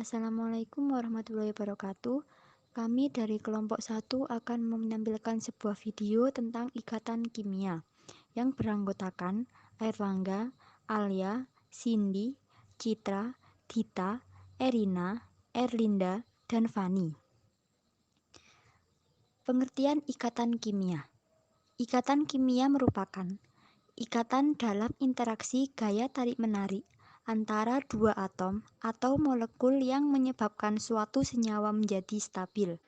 Assalamualaikum warahmatullahi wabarakatuh. Kami dari kelompok 1 akan menampilkan sebuah video tentang ikatan kimia yang beranggotakan Airlangga, Alia, Cindy, Citra, Dita, Erina, Erlinda, dan Fani. Pengertian ikatan kimia. Ikatan kimia merupakan ikatan dalam interaksi gaya tarik-menarik antara dua atom atau molekul yang menyebabkan suatu senyawa menjadi stabil.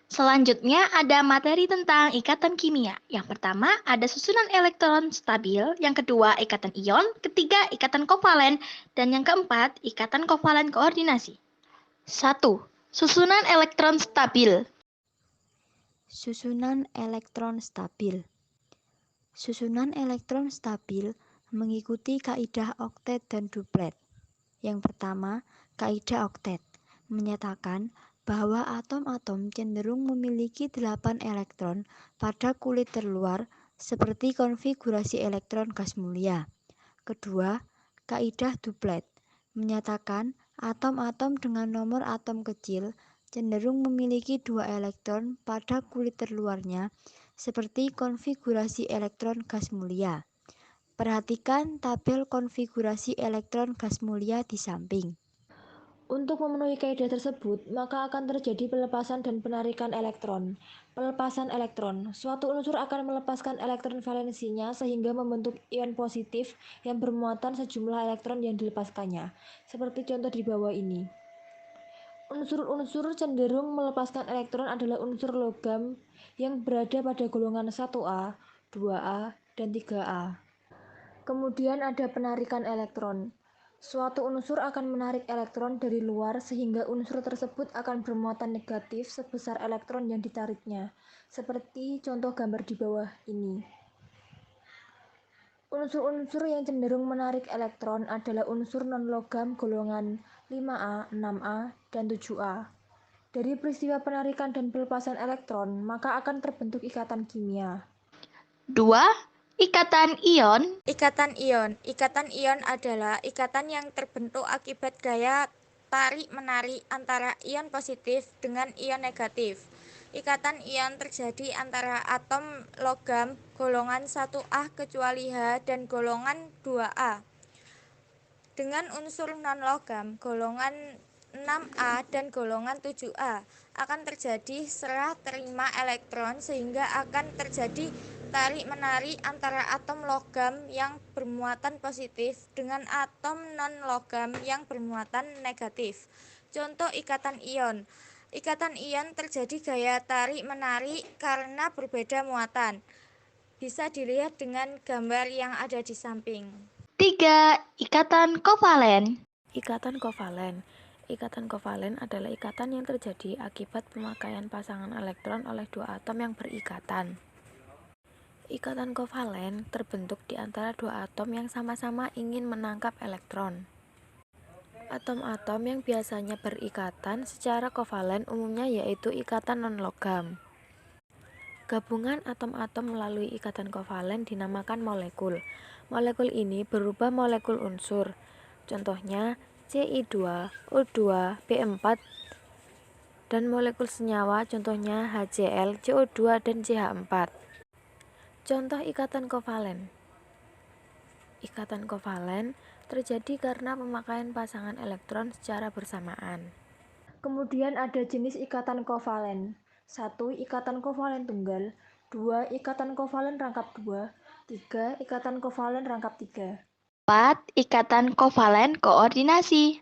Selanjutnya ada materi tentang ikatan kimia. Yang pertama ada susunan elektron stabil, yang kedua ikatan ion, ketiga ikatan kovalen, dan yang keempat ikatan kovalen koordinasi. 1. Susunan elektron stabil. Susunan elektron stabil. Susunan elektron stabil mengikuti kaidah oktet dan duplet. Yang pertama, kaidah oktet menyatakan bahwa atom-atom cenderung memiliki 8 elektron pada kulit terluar seperti konfigurasi elektron gas mulia. Kedua, kaidah duplet menyatakan atom-atom dengan nomor atom kecil cenderung memiliki 2 elektron pada kulit terluarnya seperti konfigurasi elektron gas mulia. Perhatikan tabel konfigurasi elektron gas mulia di samping. Untuk memenuhi kaidah tersebut, maka akan terjadi pelepasan dan penarikan elektron. Pelepasan elektron. Suatu unsur akan melepaskan elektron valensinya sehingga membentuk ion positif yang bermuatan sejumlah elektron yang dilepaskannya. Seperti contoh di bawah ini. Unsur-unsur cenderung melepaskan elektron adalah unsur logam yang berada pada golongan 1A, 2A, dan 3A. Kemudian ada penarikan elektron. Suatu unsur akan menarik elektron dari luar sehingga unsur tersebut akan bermuatan negatif sebesar elektron yang ditariknya, seperti contoh gambar di bawah ini. Unsur-unsur yang cenderung menarik elektron adalah unsur non-logam golongan 5A, 6A, dan 7A. Dari peristiwa penarikan dan pelepasan elektron, maka akan terbentuk ikatan kimia. 2. Ikatan ion. Ikatan ion. Ikatan ion adalah ikatan yang terbentuk akibat gaya tarik-menarik antara ion positif dengan ion negatif. Ikatan ion terjadi antara atom logam golongan 1A kecuali H dan golongan 2A dengan unsur non-logam golongan 6A dan golongan 7A. Akan terjadi serah terima elektron sehingga akan terjadi tarik-menarik antara atom logam yang bermuatan positif dengan atom non-logam yang bermuatan negatif. Contoh ikatan ion. Ikatan ion terjadi gaya tarik-menarik karena berbeda muatan. Bisa dilihat dengan gambar yang ada di samping. 3. Ikatan kovalen. Ikatan kovalen. Ikatan kovalen adalah ikatan yang terjadi akibat pemakaian pasangan elektron oleh dua atom yang berikatan. Ikatan kovalen terbentuk di antara dua atom yang sama-sama ingin menangkap elektron. Atom-atom yang biasanya berikatan secara kovalen umumnya yaitu ikatan non-logam. Gabungan atom-atom melalui ikatan kovalen dinamakan molekul. Molekul ini berubah molekul unsur. Contohnya Ci2, O2, B4, dan molekul senyawa contohnya HCl, CO2, dan CH4. Contoh ikatan kovalen. Ikatan kovalen terjadi karena pemakaian pasangan elektron secara bersamaan. Kemudian ada jenis ikatan kovalen. 1. Ikatan kovalen tunggal. 2. Ikatan kovalen rangkap 2. 3. Ikatan kovalen rangkap 3. 4. Ikatan kovalen koordinasi.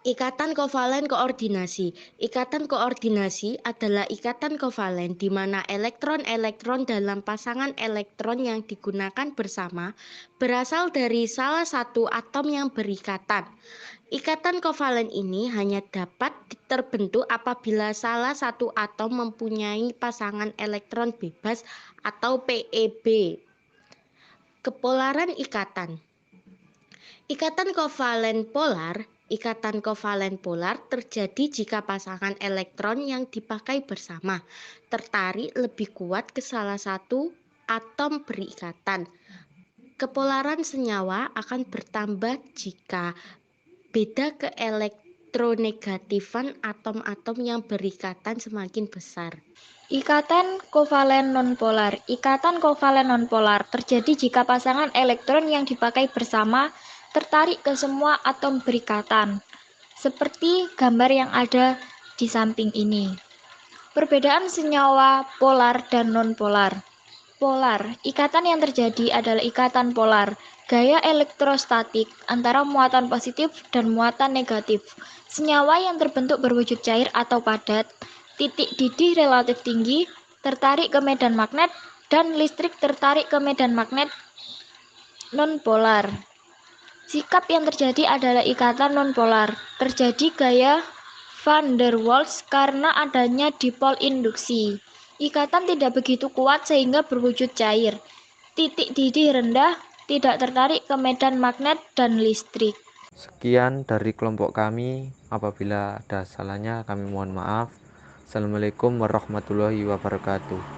Ikatan kovalen koordinasi. Ikatan koordinasi adalah ikatan kovalen di mana elektron-elektron dalam pasangan elektron yang digunakan bersama berasal dari salah satu atom yang berikatan. Ikatan kovalen ini hanya dapat terbentuk apabila salah satu atom mempunyai pasangan elektron bebas atau PEB. Kepolaran ikatan. Ikatan kovalen polar. Ikatan kovalen polar terjadi jika pasangan elektron yang dipakai bersama tertarik lebih kuat ke salah satu atom berikatan. Kepolaran senyawa akan bertambah jika beda elektronegatifan atom-atom yang berikatan semakin besar. Ikatan kovalen nonpolar. Ikatan kovalen nonpolar terjadi jika pasangan elektron yang dipakai bersama tertarik ke semua atom berikatan, seperti gambar yang ada di samping ini. Perbedaan senyawa polar dan nonpolar. Polar, ikatan yang terjadi adalah ikatan polar, gaya elektrostatik antara muatan positif dan muatan negatif. Senyawa yang terbentuk berwujud cair atau padat, titik didih relatif tinggi, tertarik ke medan magnet, dan listrik tertarik ke medan magnet nonpolar. Sikap yang terjadi adalah ikatan nonpolar. Terjadi gaya van der Waals karena adanya dipol induksi. Ikatan tidak begitu kuat sehingga berwujud cair. Titik didih rendah, tidak tertarik ke medan magnet dan listrik. Sekian dari kelompok kami. Apabila ada salahnya kami mohon maaf. Assalamualaikum warahmatullahi wabarakatuh.